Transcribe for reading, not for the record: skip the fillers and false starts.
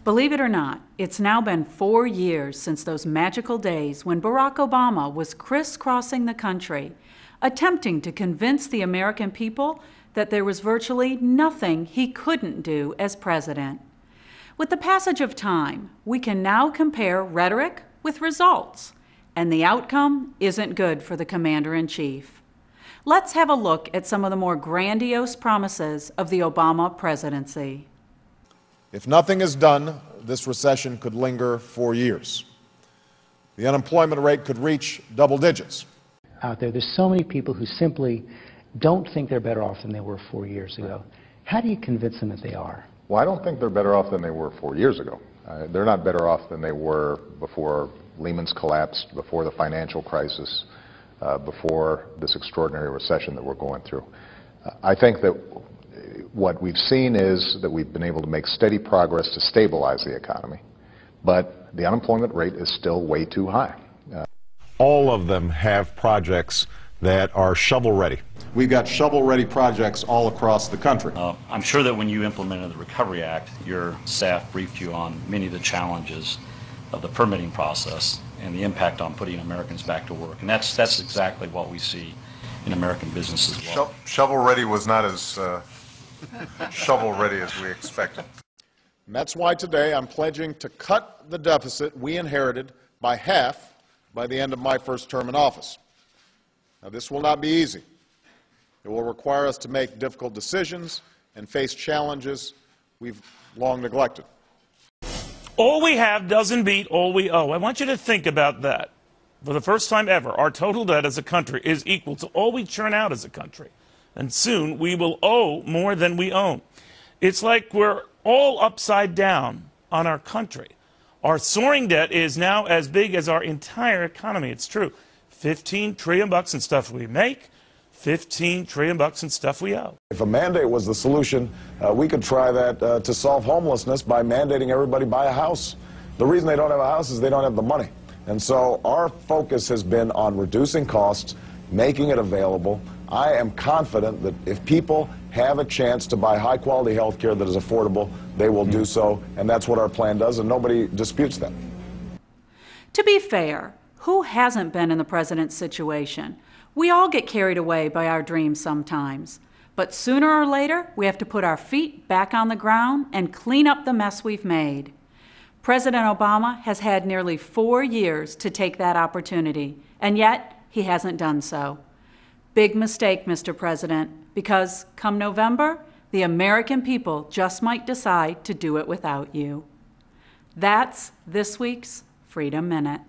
Believe it or not, it's now been 4 years since those magical days when Barack Obama was crisscrossing the country, attempting to convince the American people that there was virtually nothing he couldn't do as president. With the passage of time, we can now compare rhetoric with results, and the outcome isn't good for the Commander-in-Chief. Let's have a look at some of the more grandiose promises of the Obama presidency. If nothing is done, this recession could linger for years. The unemployment rate could reach double digits. Out there's so many people who simply don't think they're better off than they were 4 years ago. How do you convince them that they are? Well, I don't think they're better off than they were 4 years ago. They're not better off than they were before Lehman's collapsed, before the financial crisis, before this extraordinary recession that we're going through. I think that what we've seen is that we've been able to make steady progress to stabilize the economy, but the unemployment rate is still way too high. All of them have projects that are shovel-ready. We've got shovel-ready projects all across the country. I'm sure that when you implemented the Recovery Act, your staff briefed you on many of the challenges of the permitting process and the impact on putting Americans back to work. And that's exactly what we see in American business as well. Shovel-ready was not as shovel-ready as we expected. And that's why today I'm pledging to cut the deficit we inherited by half by the end of my first term in office. Now, this will not be easy. It will require us to make difficult decisions and face challenges we've long neglected. All we have doesn't beat all we owe. I want you to think about that. For the first time ever, our total debt as a country is equal to all we churn out as a country. And soon we will owe more than we own. It's like we're all upside down on our country. Our soaring debt is now as big as our entire economy. It's true. $15 trillion in stuff we make, $15 trillion in stuff we owe. If a mandate was the solution, we could try that to solve homelessness by mandating everybody buy a house. The reason they don't have a house is they don't have the money. And so our focus has been on reducing costs, making it available. I am confident that if people have a chance to buy high-quality health care that is affordable, they will do so, and that's what our plan does, and nobody disputes that. To be fair, who hasn't been in the president's situation? We all get carried away by our dreams sometimes, but sooner or later, we have to put our feet back on the ground and clean up the mess we've made. President Obama has had nearly 4 years to take that opportunity, and yet he hasn't done so. Big mistake, Mr. President, because come November, the American people just might decide to do it without you. That's this week's Freedom Minute.